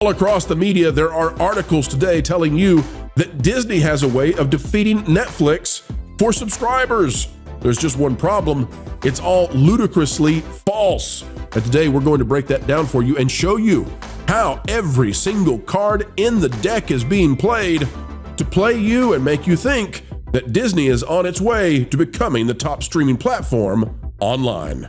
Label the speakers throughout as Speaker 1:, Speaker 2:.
Speaker 1: All across the media, there are articles today telling you that Disney has a way of defeating Netflix for subscribers. There's just one problem. It's all ludicrously false. And today we're going to break that down for you and show you how every single card in the deck is being played to play you and make you think that Disney is on its way to becoming the top streaming platform online.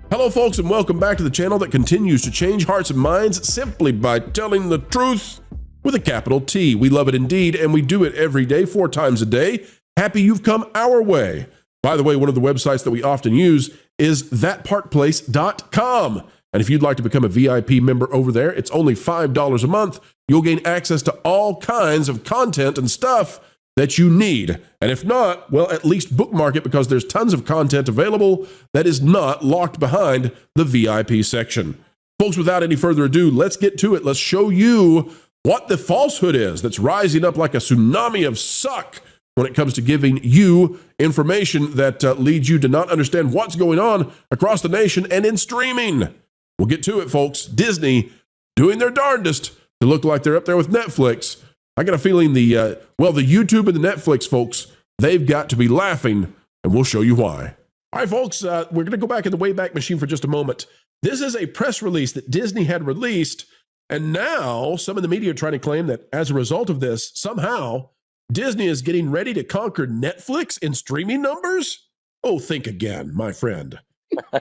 Speaker 1: Hello folks, and welcome back to the channel that continues to change hearts and minds simply by telling the truth with a capital T. We love it indeed, and we do it every day, 4 times a day. Happy you've come our way. By the way, one of the websites that we often use is thatparkplace.com. And if you'd like to become a VIP member over there, it's only $5 a month. You'll gain access to all kinds of content and stuff that you need. And if not, well, at least bookmark it, because there's tons of content available that is not locked behind the VIP section. Folks, without any further ado, let's get to it. Let's show you what the falsehood is that's rising up like a tsunami of suck when it comes to giving you information that leads you to not understand what's going on across the nation and in streaming. We'll get to it, folks. Disney doing their darndest to look like they're up there with Netflix. I got a feeling the YouTube and the Netflix folks, they've got to be laughing, and we'll show you why. All right, folks, we're going to go back in the Wayback Machine for just a moment. This is a press release that Disney had released, and now some of the media are trying to claim that as a result of this, somehow Disney is getting ready to conquer Netflix in streaming numbers? Oh, think again, my friend.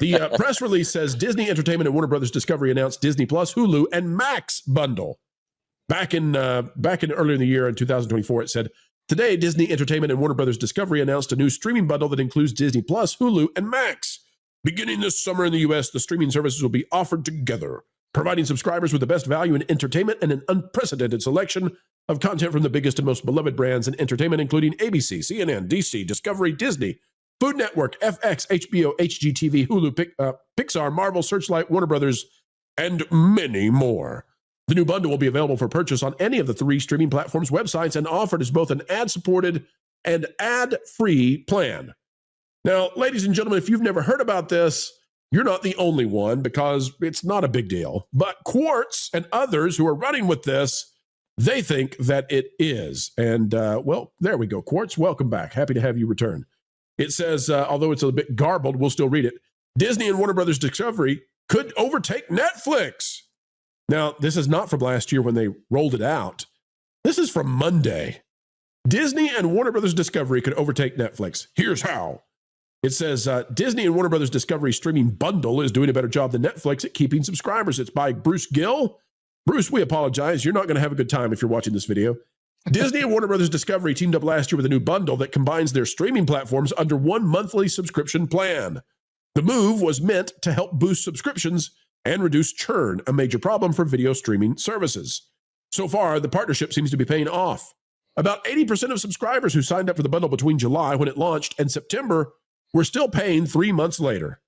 Speaker 1: The press release says Disney Entertainment and Warner Brothers Discovery announced Disney Plus, Hulu, and Max bundle. Back in earlier in the year in 2024, it said, today, Disney Entertainment and Warner Brothers Discovery announced a new streaming bundle that includes Disney Plus, Hulu, and Max. Beginning this summer in the U.S., the streaming services will be offered together, providing subscribers with the best value in entertainment and an unprecedented selection of content from the biggest and most beloved brands in entertainment, including ABC, CNN, DC, Discovery, Disney, Food Network, FX, HBO, HGTV, Hulu, Pixar, Marvel, Searchlight, Warner Brothers, and many more. The new bundle will be available for purchase on any of the 3 streaming platforms' websites and offered as both an ad-supported and ad-free plan. Now, ladies and gentlemen, if you've never heard about this, you're not the only one, because it's not a big deal. But Schwartz and others who are running with this, they think that it is. And, well, there we go. Schwartz, welcome back. Happy to have you return. It says, although it's a bit garbled, we'll still read it. Disney and Warner Brothers Discovery could overtake Netflix. Now, this is not from last year when they rolled it out. This is from Monday. Disney and Warner Brothers Discovery could overtake Netflix. Here's how. It says, Disney and Warner Brothers Discovery streaming bundle is doing a better job than Netflix at keeping subscribers. It's by Bruce Gill. Bruce, we apologize. You're not going to have a good time if you're watching this video. Disney and Warner Brothers Discovery teamed up last year with a new bundle that combines their streaming platforms under one monthly subscription plan. The move was meant to help boost subscriptions and reduce churn, a major problem for video streaming services. So far, the partnership seems to be paying off. About 80% of subscribers who signed up for the bundle between July, when it launched, and September were still paying 3 months later.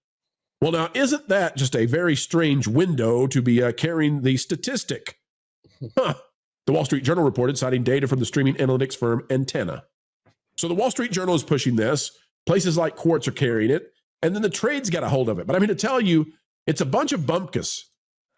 Speaker 1: Well, now, isn't that just a very strange window to be carrying the statistic? The Wall Street Journal reported, citing data from the streaming analytics firm Antenna. So the Wall Street Journal is pushing this. Places like Quartz are carrying it. And then the trades got a hold of it. But I'm here to tell you, it's a bunch of bumpkus.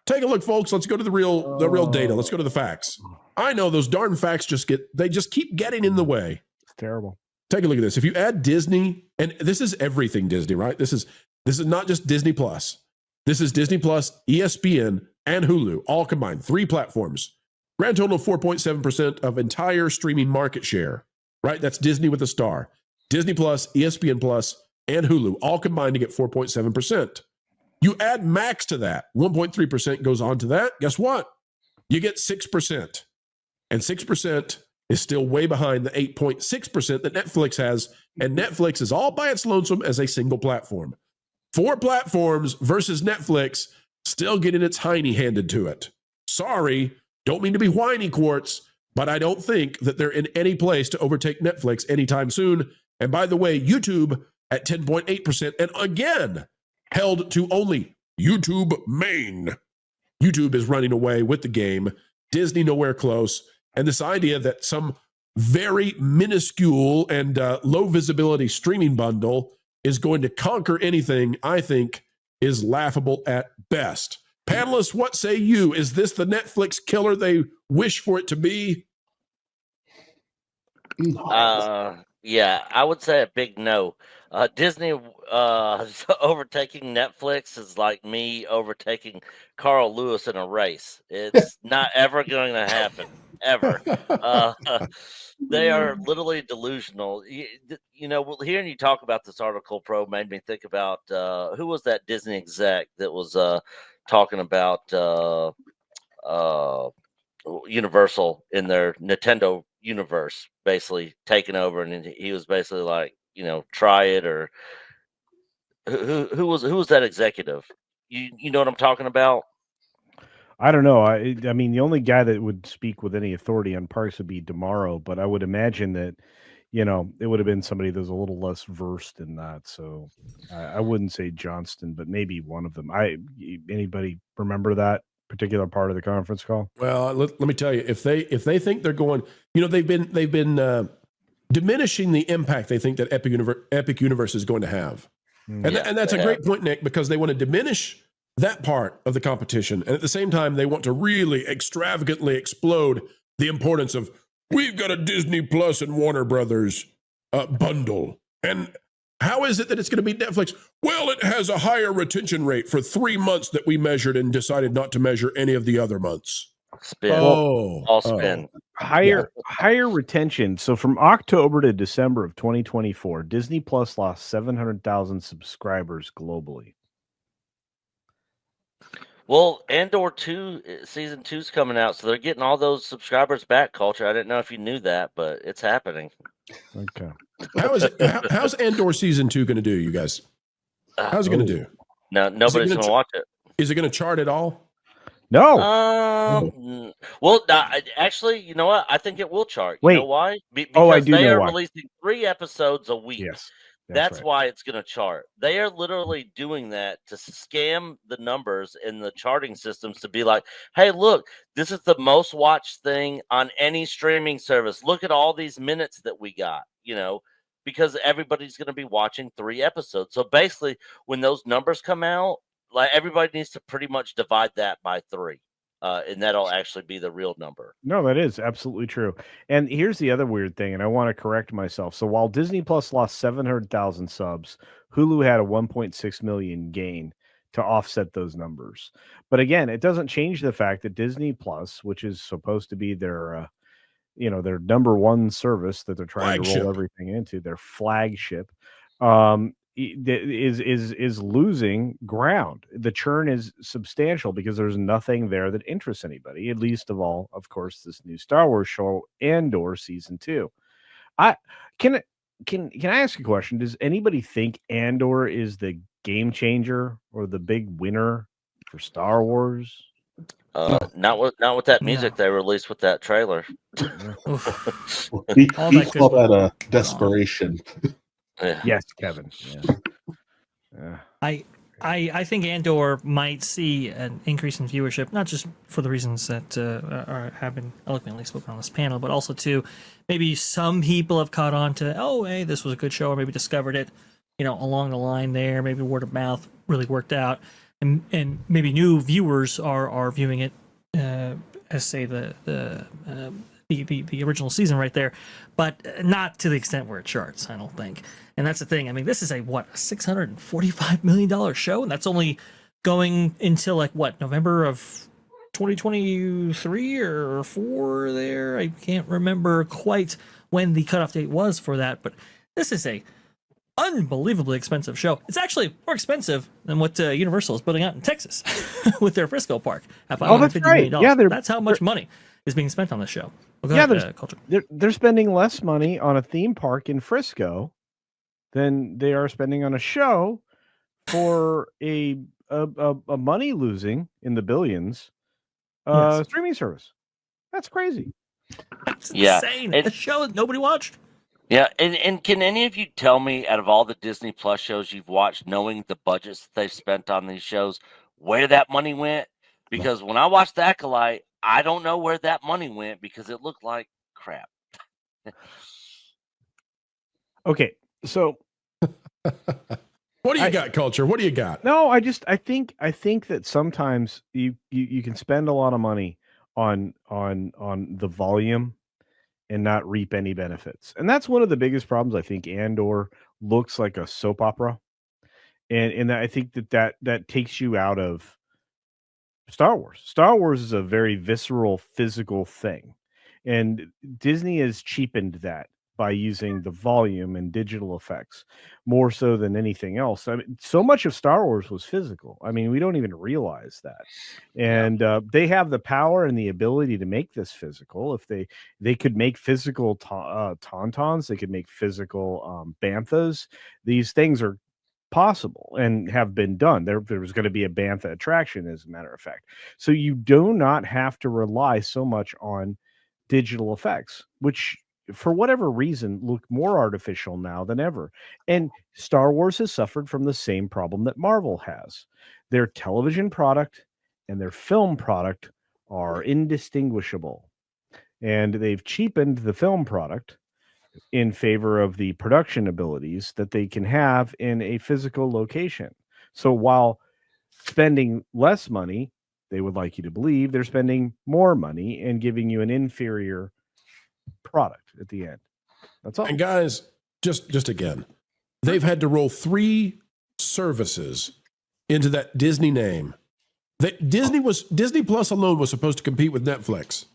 Speaker 1: Take a look, folks. Let's go to the real data. Let's go to the facts. I know those darn facts just keep getting in the way.
Speaker 2: It's terrible.
Speaker 1: Take a look at this. If you add Disney, and this is everything Disney, right? This is not just Disney Plus. This is Disney Plus, ESPN, and Hulu, all combined. 3 platforms. Grand total of 4.7% of entire streaming market share, right? That's Disney with a star. Disney Plus, ESPN Plus, and Hulu, all combined to get 4.7%. You add Max to that, 1.3% goes on to that. Guess what? You get 6%. And 6% is still way behind the 8.6% that Netflix has. And Netflix is all by its lonesome as a single platform. 4 platforms versus Netflix, still getting its hiney handed to it. Sorry, don't mean to be whiny, Quartz, but I don't think that they're in any place to overtake Netflix anytime soon. And by the way, YouTube at 10.8%, and again, held to only YouTube Main. YouTube is running away with the game. Disney nowhere close. And this idea that some very minuscule and low visibility streaming bundle is going to conquer anything, I think is laughable at best. Panelists, what say you? Is this the Netflix killer they wish for it to be?
Speaker 2: Yeah, I would say a big no. Disney overtaking Netflix is like me overtaking Carl Lewis in a race. It's not ever going to happen, ever. They are literally delusional. Hearing you talk about this article, Pro, made me think about who was that Disney exec that was talking about Universal in their Nintendo universe, basically taking over, and he was basically like, try it, or who was that executive? You know what I'm talking about?
Speaker 3: I don't know. I mean, the only guy that would speak with any authority on parks would be Demaro, but I would imagine that, it would have been somebody that was a little less versed in that. So I wouldn't say Johnston, but maybe one of them. Anybody remember that particular part of the conference call?
Speaker 1: Well, let me tell you, if they think they're going, they've been diminishing the impact they think that Epic Universe is going to have, and that's a great point, Nick, because they want to diminish that part of the competition, and at the same time, they want to really extravagantly explode the importance of we've got a Disney Plus and Warner Brothers bundle. And how is it that it's going to beat Netflix? Well, it has a higher retention rate for 3 months that we measured and decided not to measure any of the other months.
Speaker 2: Spin. All spin.
Speaker 3: Higher retention. So from October to December of 2024, Disney Plus lost 700,000 subscribers globally.
Speaker 2: Well, Andor 2 season 2 is coming out, so they're getting all those subscribers back. Culture. I didn't know if you knew that, but it's happening.
Speaker 3: Okay.
Speaker 1: How's Andor season 2 going to do, you guys? How's it going to do?
Speaker 2: No, nobody's going to watch it.
Speaker 1: Is it going to chart at all?
Speaker 3: No.
Speaker 2: Well, actually, you know what? I think it will chart.
Speaker 3: Wait.
Speaker 2: You know why?
Speaker 3: I
Speaker 2: Because
Speaker 3: do
Speaker 2: they
Speaker 3: know
Speaker 2: are
Speaker 3: why.
Speaker 2: releasing 3 episodes a week.
Speaker 3: Yes.
Speaker 2: That's
Speaker 3: right.
Speaker 2: why it's going to chart. They are literally doing that to scam the numbers in the charting systems to be like, hey, look, this is the most watched thing on any streaming service. Look at all these minutes that we got, because everybody's going to be watching 3 episodes. So basically, when those numbers come out, like everybody needs to pretty much divide that by 3. And that'll actually be the real number.
Speaker 3: No, that is absolutely true. And here's the other weird thing, and I want to correct myself. So while Disney Plus lost 700,000 subs, Hulu had a 1.6 million gain to offset those numbers. But again, it doesn't change the fact that Disney Plus, which is supposed to be their their number one service that they're trying to roll everything into, their flagship, is losing ground. The churn is substantial because there's nothing there that interests anybody, at least of all, of course, this new Star Wars show, Andor season 2. Can I ask a question? Does anybody think Andor is the game changer or the big winner for Star Wars?
Speaker 2: Not with that music they released with that trailer.
Speaker 4: He called that a desperation.
Speaker 3: Yes, Kevin. Yeah.
Speaker 5: I think Andor might see an increase in viewership, not just for the reasons that have been eloquently spoken on this panel, but also too, maybe some people have caught on to, oh, hey, this was a good show, or maybe discovered it, along the line there. Maybe word of mouth really worked out, and maybe new viewers are viewing it as say the original season right there, but not to the extent where it charts, I don't think. And that's the thing. I mean, this is a $645 million show, and that's only going until November of 2023 or 4 there. I can't remember quite when the cutoff date was for that, but this is a unbelievably expensive show. It's actually more expensive than what Universal is building out in Texas with their Frisco park at $550 million. Yeah, that's how much money is being spent on this show. Culture.
Speaker 3: They're spending less money on a theme park in Frisco than they are spending on a show for a money losing in the billions streaming service. That's crazy.
Speaker 5: That's insane. It's a show that nobody watched.
Speaker 2: Yeah, and can any of you tell me, out of all the Disney Plus shows you've watched, knowing the budgets that they've spent on these shows, where that money went? Because when I watched The Acolyte, I don't know where that money went because it looked like crap.
Speaker 3: Okay, so
Speaker 1: What do you got, Culture? What do you got?
Speaker 3: No, I think that sometimes you can spend a lot of money on the volume and not reap any benefits. And that's one of the biggest problems. I think Andor looks like a soap opera. And I think that takes you out of Star Wars. Star Wars is a very visceral, physical thing. And Disney has cheapened that by using the volume and digital effects more so than anything else. I mean, so much of Star Wars was physical. I mean, we don't even realize that. And they have the power and the ability to make this physical. If they could make physical tauntauns, they could make physical banthas. These things are possible and have been done. There was going to be a bantha attraction, as a matter of fact. So you do not have to rely so much on digital effects, which for whatever reason look more artificial now than ever. And Star Wars has suffered from the same problem that Marvel has. Their television product and their film product are indistinguishable. And they've cheapened the film product in favor of the production abilities that they can have in a physical location. So while spending less money, they would like you to believe they're spending more money and giving you an inferior product at the end. That's all.
Speaker 1: And guys, just again, they've had to roll 3 services into that Disney name. Disney Plus alone was supposed to compete with Netflix.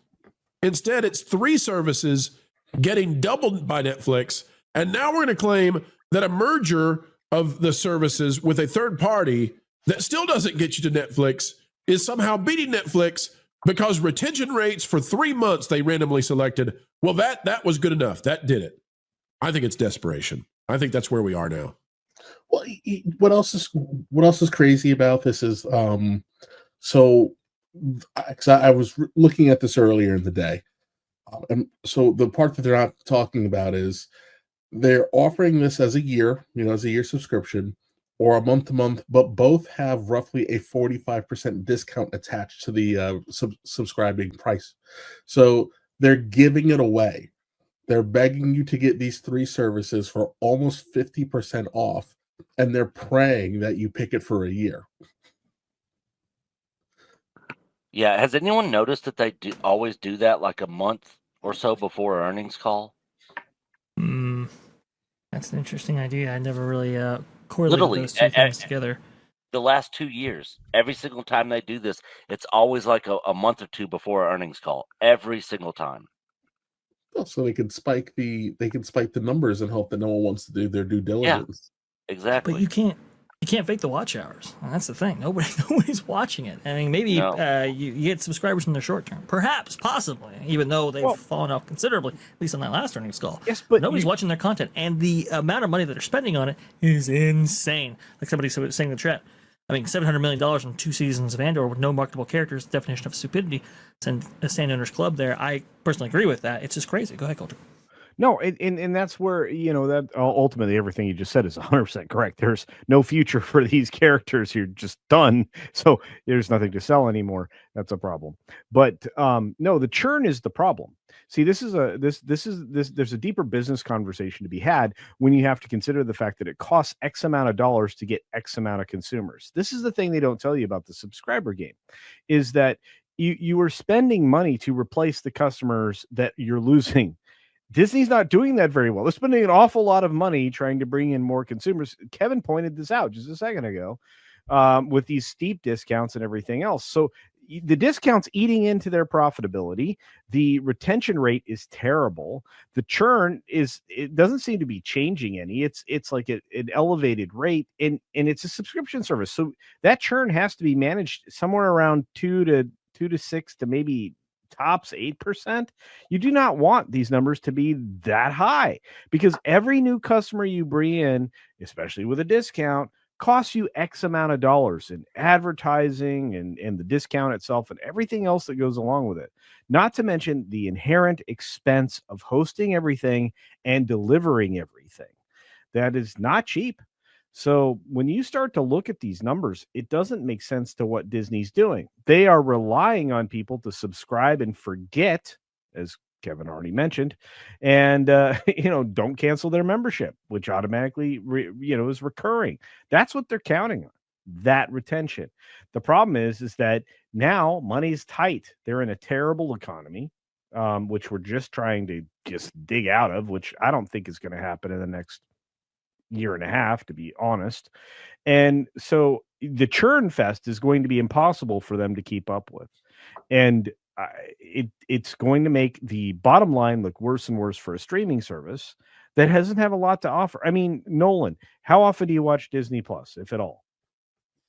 Speaker 1: Instead, it's 3 services getting doubled by Netflix. And now we're going to claim that a merger of the services with a third party that still doesn't get you to Netflix is somehow beating Netflix because retention rates for 3 months they randomly selected. Well, that was good enough. That did it. I think it's desperation. I think that's where we are now.
Speaker 4: Well, what else is crazy about this is so I was looking at this earlier in the day. And so the part that they're not talking about is they're offering this as a year, as a year subscription or a month to month, but both have roughly a 45% discount attached to the subscribing price. So they're giving it away. They're begging you to get these 3 services for almost 50% off, and they're praying that you pick it for a year.
Speaker 2: Yeah, has anyone noticed that they always do that like a month or so before earnings call?
Speaker 5: That's an interesting idea. I never really correlated those two things together.
Speaker 2: The last 2 years, every single time they do this, it's always like a month or 2 before earnings call. Every single time.
Speaker 4: Well, so they can spike the numbers and hope that no one wants to do their due diligence.
Speaker 2: Yeah, exactly.
Speaker 5: But you can't fake the watch hours. That's the thing. Nobody's watching it. I mean, maybe you get subscribers in the short term, perhaps, possibly, even though they've fallen off considerably, at least on that last earnings call.
Speaker 3: Yes, but
Speaker 5: nobody's watching their content, and the amount of money that they're spending on it is insane. Like somebody was saying in the chat, I mean, $700 million on 2 seasons of Andor with no marketable characters, definition of stupidity. Send a Stand Owners Club there. I personally agree with that. It's just crazy. Go ahead, Culture.
Speaker 3: No, and that's where, that ultimately everything you just said is 100% correct. There's no future for these characters. You're just done. So there's nothing to sell anymore. That's a problem. But no, the churn is the problem. See, there's a deeper business conversation to be had when you have to consider the fact that it costs X amount of dollars to get X amount of consumers. This is the thing they don't tell you about the subscriber game, is that you are spending money to replace the customers that you're losing. Disney's not doing that very well. They're spending an awful lot of money trying to bring in more consumers. Kevin pointed this out just a second ago with these steep discounts and everything else. So the discounts eating into their profitability. The retention rate is terrible. The churn it doesn't seem to be changing any. It's like an elevated rate, and it's a subscription service. So that churn has to be managed somewhere around 2 to 6 to maybe tops 8%. You do not want these numbers to be that high, because every new customer you bring in, especially with a discount, costs you X amount of dollars in advertising and the discount itself and everything else that goes along with it. Not to mention the inherent expense of hosting everything and delivering everything. That is not cheap. So when you start to look at these numbers, it doesn't make sense to what Disney's doing. They are relying on people to subscribe and forget, as Kevin already mentioned, and don't cancel their membership, which automatically is recurring. That's what they're counting on, that retention. The problem is that now money's tight. They're in a terrible economy, which we're just trying to dig out of, which I don't think is going to happen in the next year and a half, to be honest. And so the churn fest is going to be impossible for them to keep up with. And it's going to make the bottom line look worse and worse for a streaming service that doesn't have a lot to offer. I mean, Nolan, how often do you watch Disney Plus, if at all?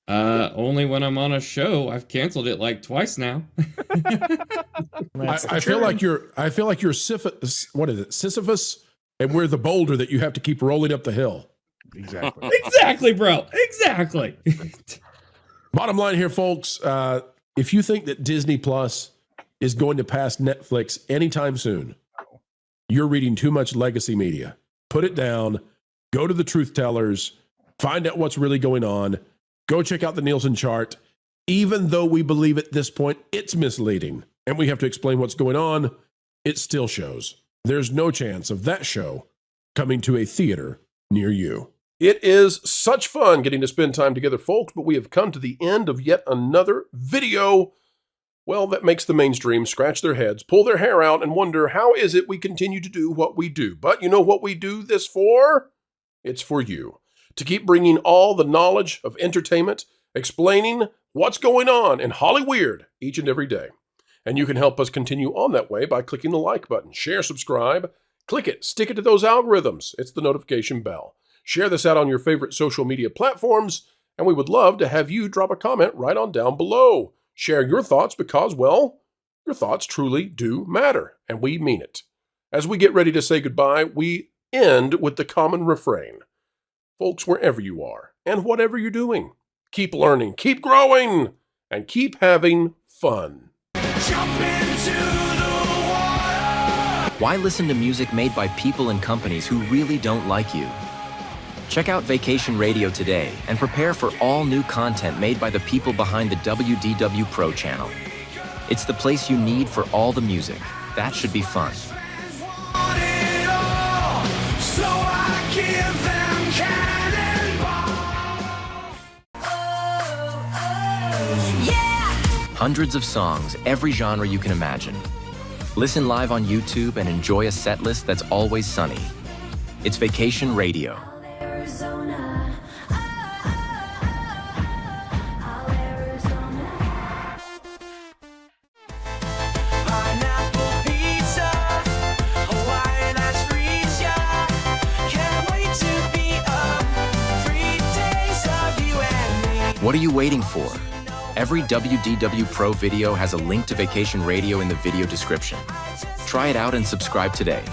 Speaker 6: Only when I'm on a show. I've canceled it like twice now.
Speaker 1: I feel like you're Sisyphus. What is it? Sisyphus, and we're the boulder that you have to keep rolling up the hill.
Speaker 3: Exactly.
Speaker 6: Exactly, bro. Exactly.
Speaker 1: Bottom line here, folks. If you think that Disney Plus is going to pass Netflix anytime soon, you're reading too much legacy media. Put it down. Go to the truth tellers. Find out what's really going on. Go check out the Nielsen chart. Even though we believe at this point it's misleading and we have to explain what's going on, it still shows. There's no chance of that show coming to a theater near you. It is such fun getting to spend time together, folks, but we have come to the end of yet another video. Well, that makes the mainstream scratch their heads, pull their hair out, and wonder, how is it we continue to do what we do? But you know what we do this for? It's for you. To keep bringing all the knowledge of entertainment, explaining what's going on in Hollyweird each and every day. And you can help us continue on that way by clicking the like button. Share, subscribe, click it, stick it to those algorithms. It's the notification bell. Share this out on your favorite social media platforms, and we would love to have you drop a comment right on down below. Share your thoughts because, well, your thoughts truly do matter, and we mean it. As we get ready to say goodbye, we end with the common refrain. Folks, wherever you are and whatever you're doing, keep learning, keep growing, and keep having fun.
Speaker 7: Jump into the water.
Speaker 8: Why listen to music made by people and companies who really don't like you? Check out Vacation Radio today and prepare for all new content made by the people behind the WDW Pro Channel. It's the place you need for all the music. That should be fun.
Speaker 7: Want it all, so I give them cannonball. Yeah.
Speaker 8: Hundreds of songs, every genre you can imagine. Listen live on YouTube and enjoy a set list that's always sunny. It's Vacation Radio.
Speaker 7: Arizona. Pineapple pizza, Hawaiian asphyxia. Can't wait to be up. 3 days of you and me.
Speaker 8: What are you waiting for? Every WDW Pro video has a link to Vacation Radio in the video description. Try it out and subscribe today.